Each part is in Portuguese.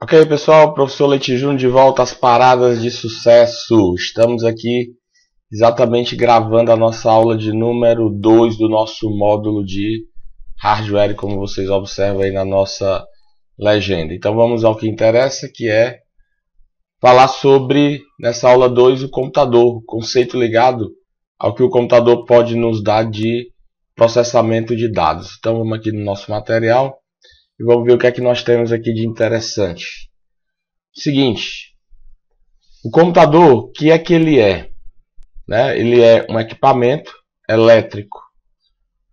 Ok, pessoal, professor Leite Júnior de volta às paradas de sucesso. Estamos aqui exatamente gravando a nossa aula de número 2 do nosso módulo de hardware, como vocês observam aí na nossa legenda. Então vamos ao que interessa, que é falar sobre, nessa aula 2, o computador, o conceito ligado ao que o computador pode nos dar de processamento de dados. Então vamos aqui no nosso material e vamos ver o que é que nós temos aqui de interessante. Seguinte, o computador, o que é que ele é? Ele é um equipamento elétrico,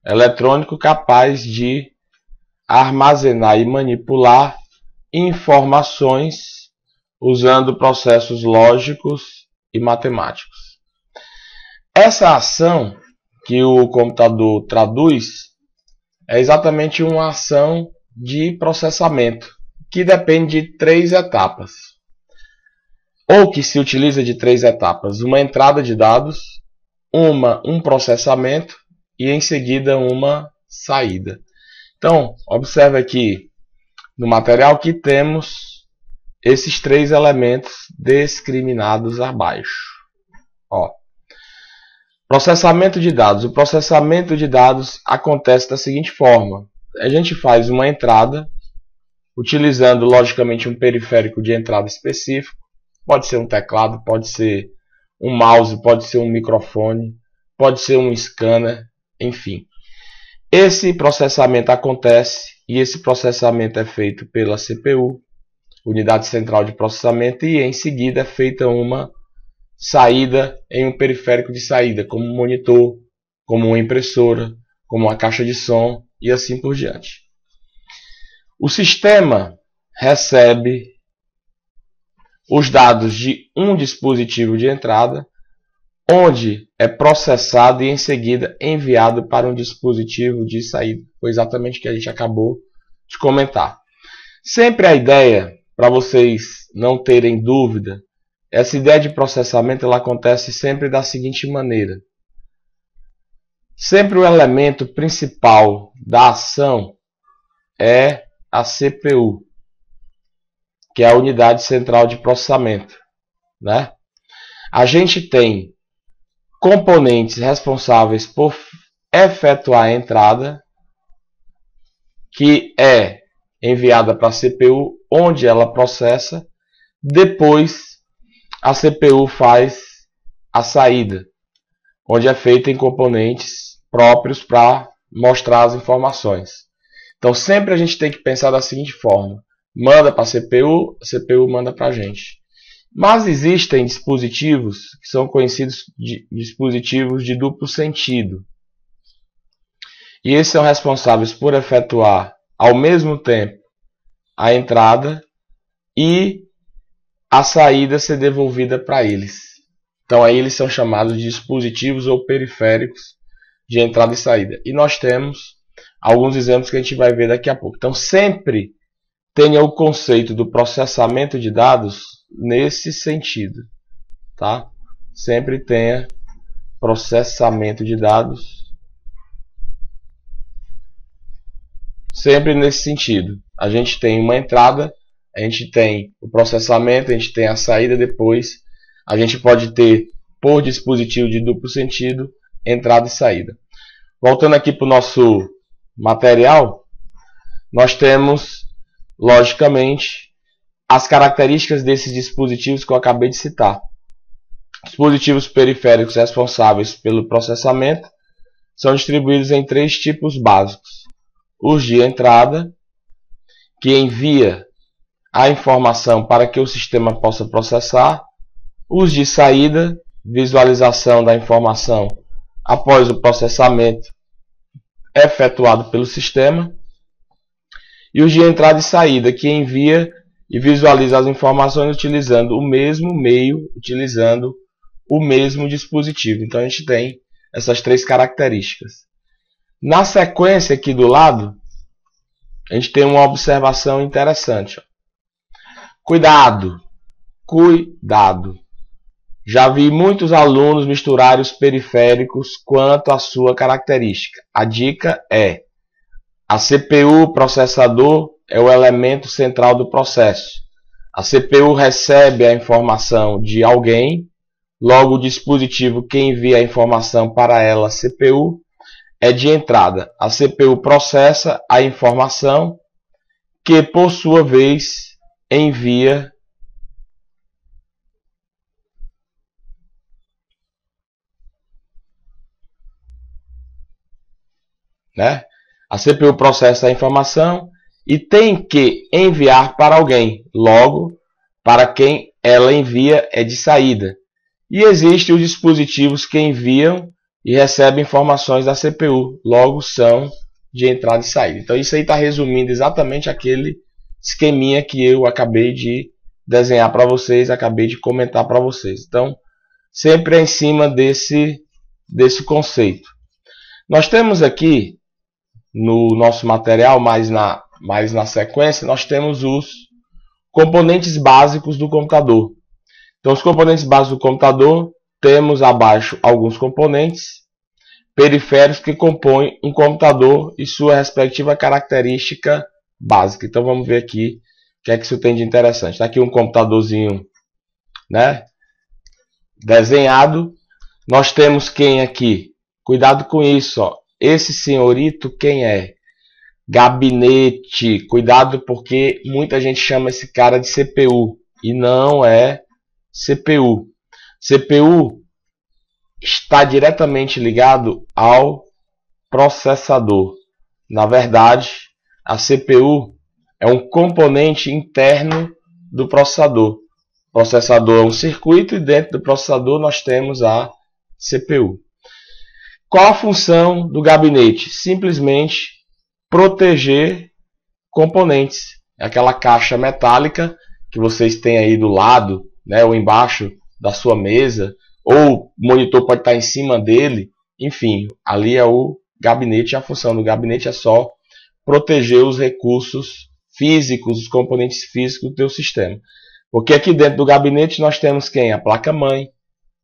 eletrônico capaz de armazenar e manipular informações usando processos lógicos e matemáticos. Essa ação que o computador traduz é exatamente uma ação de processamento, que depende de 3 etapas, ou que se utiliza de 3 etapas: uma entrada de dados, um processamento e em seguida uma saída. Então, observe aqui no material que temos esses 3 elementos discriminados abaixo. Processamento de dados. O processamento de dados acontece da seguinte forma: a gente faz uma entrada utilizando logicamente um periférico de entrada específico. Pode ser um teclado, pode ser um mouse, pode ser um microfone, pode ser um scanner, enfim. Esse processamento acontece e esse processamento é feito pela CPU, unidade central de processamento, e em seguida é feita uma saída em um periférico de saída, como um monitor, como uma impressora, como uma caixa de som e assim por diante. O sistema recebe os dados de um dispositivo de entrada, onde é processado e em seguida enviado para um dispositivo de saída. Foi exatamente o que a gente acabou de comentar. Sempre a ideia, para vocês não terem dúvida, essa ideia de processamento ela acontece sempre da seguinte maneira: sempre o elemento principal da ação é a CPU, que é a unidade central de processamento, A gente tem componentes responsáveis por efetuar a entrada, que é enviada para a CPU, onde ela processa. Depois a CPU faz a saída, onde é feita em componentes próprios para mostrar as informações. Então sempre a gente tem que pensar da seguinte forma: manda para a CPU manda para a gente. Mas existem dispositivos que são conhecidos de dispositivos de duplo sentido. E esses são responsáveis por efetuar ao mesmo tempo a entrada e a saída ser devolvida para eles. Então aí eles são chamados de dispositivos ou periféricos de entrada e saída. E nós temos alguns exemplos que a gente vai ver daqui a pouco. Então sempre tenha o conceito do processamento de dados nesse sentido, tá? Sempre tenha processamento de dados sempre nesse sentido. A gente tem uma entrada, a gente tem o processamento, a gente tem a saída. Depois a gente pode ter, por dispositivo de duplo sentido, entrada e saída. Voltando aqui para o nosso material, nós temos logicamente as características desses dispositivos que eu acabei de citar. Dispositivos periféricos responsáveis pelo processamento são distribuídos em 3 tipos básicos: os de entrada, que envia a informação para que o sistema possa processar; os de saída, visualização da informação após o processamento efetuado pelo sistema; e os de entrada e saída, que envia e visualiza as informações utilizando o mesmo meio, utilizando o mesmo dispositivo. Então a gente tem essas 3 características. Na sequência aqui do lado, a gente tem uma observação interessante. Cuidado! Cuidado! Já vi muitos alunos misturarem os periféricos quanto à sua característica. A dica é: a CPU, processador, é o elemento central do processo. A CPU recebe a informação de alguém, logo o dispositivo que envia a informação para ela, a CPU, é de entrada. A CPU processa a informação que, por sua vez, envia a CPU processa a informação e tem que enviar para alguém. Logo, para quem ela envia é de saída. E existem os dispositivos que enviam e recebem informações da CPU. Logo, são de entrada e saída. Então, isso aí está resumindo exatamente aquele esqueminha que eu acabei de desenhar para vocês, acabei de comentar para vocês. Então, sempre é em cima desse conceito. Nós temos aqui, no nosso material, mais na sequência, nós temos os componentes básicos do computador. Então, os componentes básicos do computador, temos abaixo alguns componentes periféricos que compõem um computador e sua respectiva característica básica. Então, vamos ver aqui o que é que isso tem de interessante. Está aqui um computadorzinho, desenhado. Nós temos quem aqui? Cuidado com isso, ó. Esse senhorito quem é? Gabinete. Cuidado porque muita gente chama esse cara de CPU e não é CPU. CPU está diretamente ligado ao processador. Na verdade, a CPU é um componente interno do processador. O processador é um circuito e dentro do processador nós temos a CPU. Qual a função do gabinete? Simplesmente proteger componentes. É aquela caixa metálica que vocês têm aí do lado, ou embaixo da sua mesa, ou o monitor pode estar em cima dele. Enfim, ali é o gabinete. A função do gabinete é só proteger os recursos físicos, os componentes físicos do teu sistema. Porque aqui dentro do gabinete nós temos quem? A placa-mãe,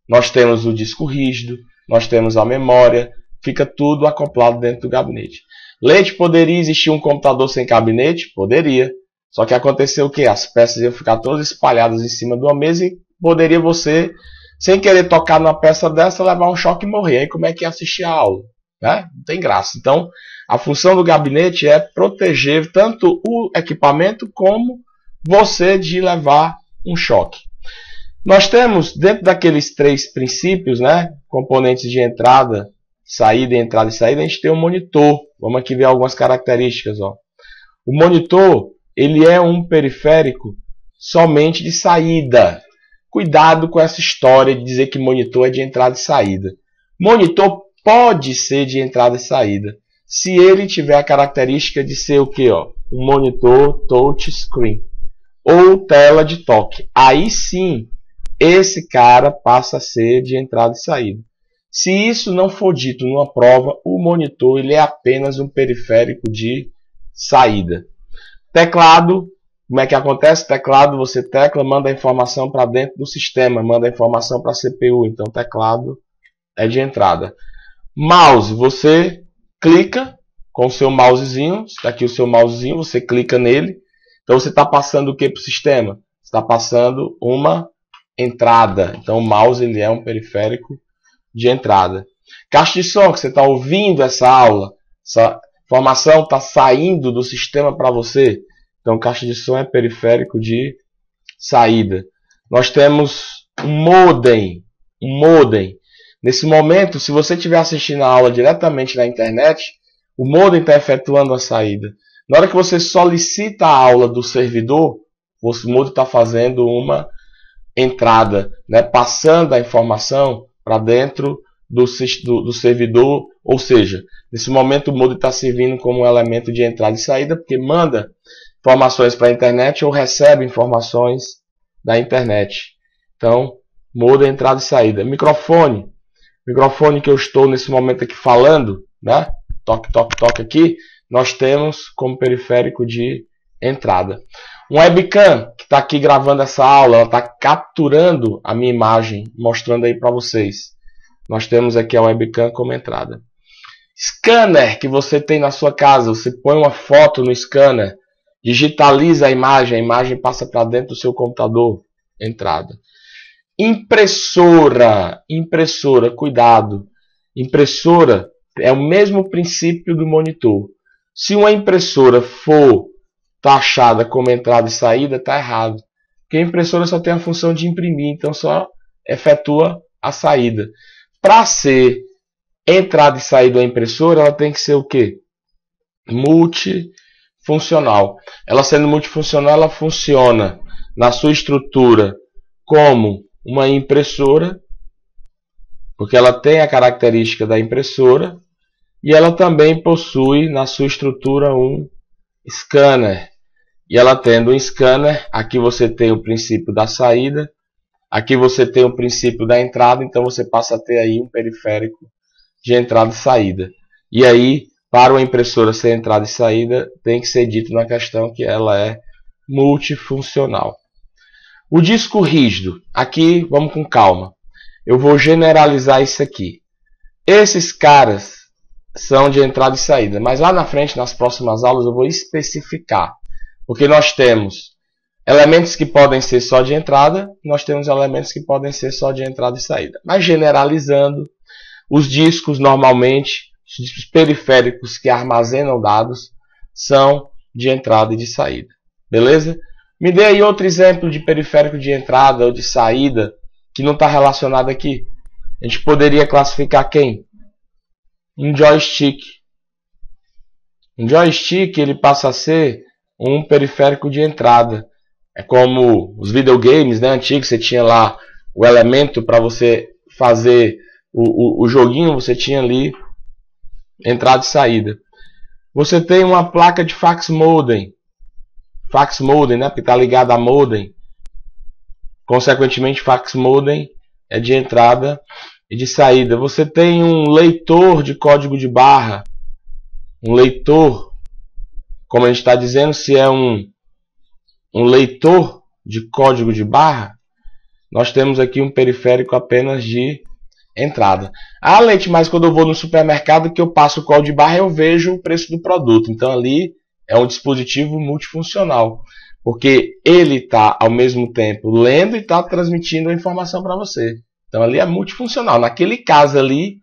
nós temos o disco rígido, nós temos a memória, fica tudo acoplado dentro do gabinete. Leite, poderia existir um computador sem gabinete? Poderia. Só que aconteceu o quê? As peças iam ficar todas espalhadas em cima de uma mesa e poderia você, sem querer tocar numa peça dessa, levar um choque e morrer. Aí como é que ia assistir a aula? Não tem graça. Então, a função do gabinete é proteger tanto o equipamento como você de levar um choque. Nós temos, dentro daqueles três princípios, componentes de entrada, saída, entrada e saída, a gente tem um monitor. Vamos aqui ver algumas características. Ó. O monitor, ele é um periférico somente de saída. Cuidado com essa história de dizer que monitor é de entrada e saída. Monitor pode ser de entrada e saída, se ele tiver a característica de ser o quê? Um monitor touchscreen ou tela de toque. Aí sim, esse cara passa a ser de entrada e saída. Se isso não for dito numa prova, o monitor ele é apenas um periférico de saída. Teclado, como é que acontece? Teclado, você tecla, manda a informação para dentro do sistema, manda a informação para a CPU. Então, teclado é de entrada. Mouse, você clica com o seu mousezinho, está aqui o seu mousezinho, você clica nele. Então, você está passando o que para o sistema? Você está passando uma entrada. Então, o mouse ele é um periférico de entrada. Caixa de som, que você está ouvindo essa aula, essa informação está saindo do sistema para você. Então, caixa de som é periférico de saída. Nós temos um modem. Nesse momento, se você estiver assistindo a aula diretamente na internet, o modem está efetuando a saída. Na hora que você solicita a aula do servidor, o modem está fazendo uma entrada, passando a informação para dentro do servidor, ou seja, nesse momento o modem está servindo como um elemento de entrada e saída, porque manda informações para a internet ou recebe informações da internet. Então, modem, entrada e saída. Microfone que eu estou nesse momento aqui falando, toque, toque, toque aqui, nós temos como periférico de entrada. Um webcam que está aqui gravando essa aula, ela está capturando a minha imagem, mostrando aí para vocês. Nós temos aqui a webcam como entrada. Scanner que você tem na sua casa, você põe uma foto no scanner digitaliza a imagem passa para dentro do seu computador, entrada. Impressora, cuidado. Impressora é o mesmo princípio do monitor. Se uma impressora for taxada como entrada e saída, está errado. Porque a impressora só tem a função de imprimir, então só efetua a saída. Para ser entrada e saída da impressora, ela tem que ser o quê? Multifuncional. Ela sendo multifuncional, ela funciona na sua estrutura como uma impressora, porque ela tem a característica da impressora, e ela também possui na sua estrutura um scanner. E ela tendo um scanner, aqui você tem o princípio da saída, aqui você tem o princípio da entrada, então você passa a ter aí um periférico de entrada e saída. E aí, para uma impressora ser entrada e saída, tem que ser dito na questão que ela é multifuncional. O disco rígido, aqui vamos com calma. Eu vou generalizar isso aqui. Esses caras são de entrada e saída, mas lá na frente, nas próximas aulas, eu vou especificar. Porque nós temos elementos que podem ser só de entrada, nós temos elementos que podem ser só de entrada e saída. Mas generalizando, os discos normalmente, os periféricos que armazenam dados, são de entrada e de saída. Beleza? Me dê aí outro exemplo de periférico de entrada ou de saída que não está relacionado aqui. A gente poderia classificar quem? Um joystick. Um joystick ele passa a ser um periférico de entrada. É como os videogames, né, antigos, você tinha lá o elemento para você fazer o joguinho, você tinha ali entrada e saída. Você tem uma placa de fax modem. Fax modem, né, porque está ligado a modem. Consequentemente, fax modem é de entrada e de saída. Você tem um leitor de código de barra. Um leitor, como a gente está dizendo, se é um leitor de código de barra, nós temos aqui um periférico apenas de entrada. Ah, Leite, mas quando eu vou no supermercado que eu passo o código de barra, eu vejo o preço do produto. Então ali é um dispositivo multifuncional, porque ele está ao mesmo tempo lendo e está transmitindo a informação para você. Então ali é multifuncional. Naquele caso ali,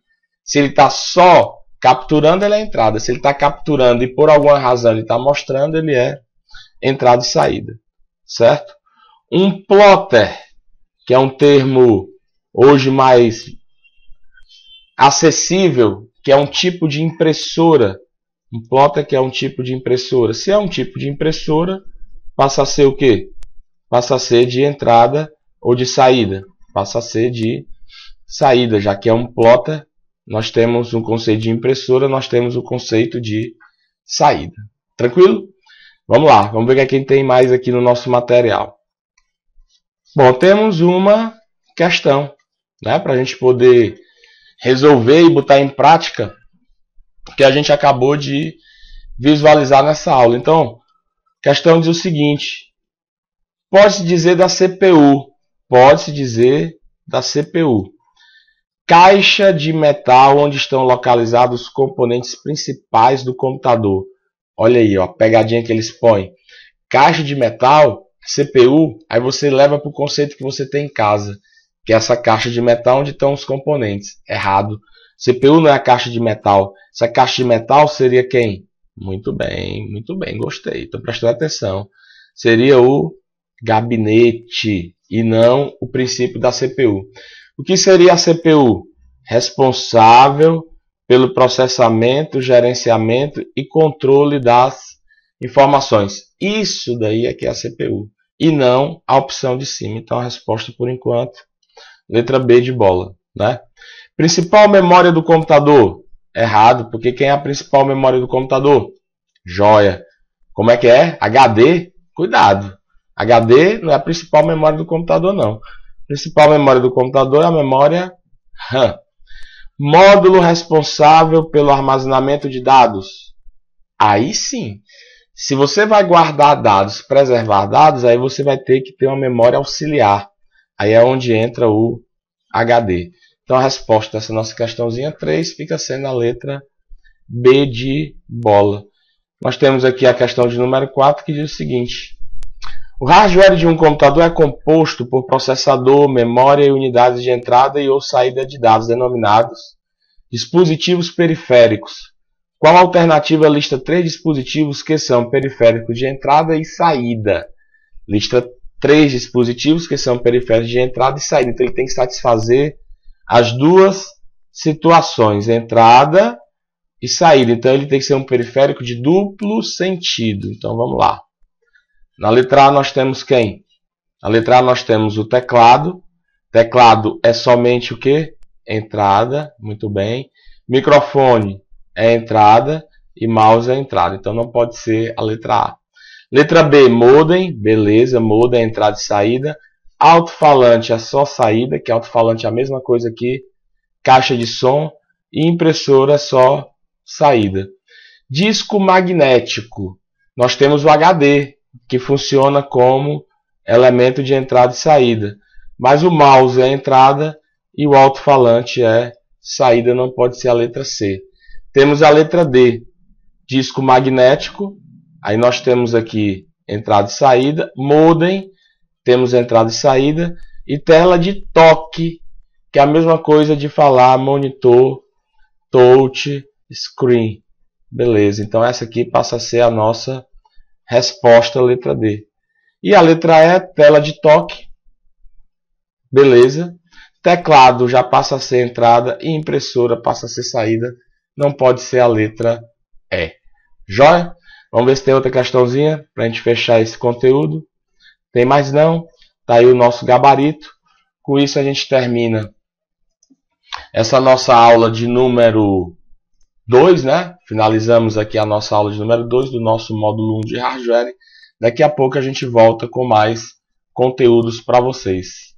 se ele está só capturando, ele é entrada. Se ele está capturando e por alguma razão ele está mostrando, ele é entrada e saída. Certo? Um plotter, que é um termo hoje mais acessível, que é um tipo de impressora. Um plotter que é um tipo de impressora. Se é um tipo de impressora, passa a ser o quê? Passa a ser de entrada ou de saída. Passa a ser de saída, já que é um plotter. Nós temos um conceito de impressora, nós temos o conceito de saída. Tranquilo? Vamos lá, vamos ver o que a gente tem mais aqui no nosso material. Bom, temos uma questão, né, para a gente poder resolver e botar em prática o que a gente acabou de visualizar nessa aula. Então, a questão diz o seguinte: pode-se dizer da CPU, pode-se dizer da CPU, caixa de metal onde estão localizados os componentes principais do computador. Olha aí, ó, a pegadinha que eles põem. Caixa de metal, CPU, aí você leva para o conceito que você tem em casa, que é essa caixa de metal onde estão os componentes. Errado. CPU não é a caixa de metal. Essa caixa de metal seria quem? Muito bem, gostei. Estou prestando atenção. Seria o gabinete e não o princípio da CPU. O que seria a CPU? Responsável pelo processamento, gerenciamento e controle das informações. Isso daí é que é a CPU. E não a opção de cima. Então a resposta por enquanto, letra B de bola, né? Principal memória do computador? Errado, porque quem é a principal memória do computador? Joia. Como é que é? HD? Cuidado. HD não é a principal memória do computador, não. A principal memória do computador é a memória RAM. Módulo responsável pelo armazenamento de dados? Aí sim. Se você vai guardar dados, preservar dados, aí você vai ter que ter uma memória auxiliar. Aí é onde entra o HD. Então a resposta dessa nossa questãozinha 3 fica sendo a letra B de bola. Nós temos aqui a questão de número 4, que diz o seguinte: o hardware de um computador é composto por processador, memória e unidades de entrada e ou saída de dados, denominados dispositivos periféricos. Qual alternativa lista 3 dispositivos que são periféricos de entrada e saída? Lista 3 dispositivos que são periféricos de entrada e saída. Então ele tem que satisfazer as duas situações, entrada e saída. Então ele tem que ser um periférico de duplo sentido. Então vamos lá. Na letra A nós temos quem? Na letra A nós temos o teclado. Teclado é somente o que? Entrada, muito bem. Microfone é entrada e mouse é entrada. Então não pode ser a letra A. Letra B, modem, beleza, modem é entrada e saída. Alto-falante é só saída, que alto-falante é a mesma coisa que caixa de som. E impressora é só saída. Disco magnético, nós temos o HD, que funciona como elemento de entrada e saída. Mas o mouse é entrada e o alto-falante é saída, não pode ser a letra C. Temos a letra D, disco magnético, aí nós temos aqui entrada e saída, modem, temos entrada e saída, e tela de toque, que é a mesma coisa de falar monitor, touch, screen. Beleza, então essa aqui passa a ser a nossa resposta, letra D. E a letra E, tela de toque. Beleza. Teclado já passa a ser entrada e impressora passa a ser saída. Não pode ser a letra E. Joia? Vamos ver se tem outra questãozinha para a gente fechar esse conteúdo. Tem mais não? Tá aí o nosso gabarito. Com isso a gente termina essa nossa aula de número 2, né? Finalizamos aqui a nossa aula de número 2 do nosso módulo 1 de hardware. Daqui a pouco a gente volta com mais conteúdos para vocês.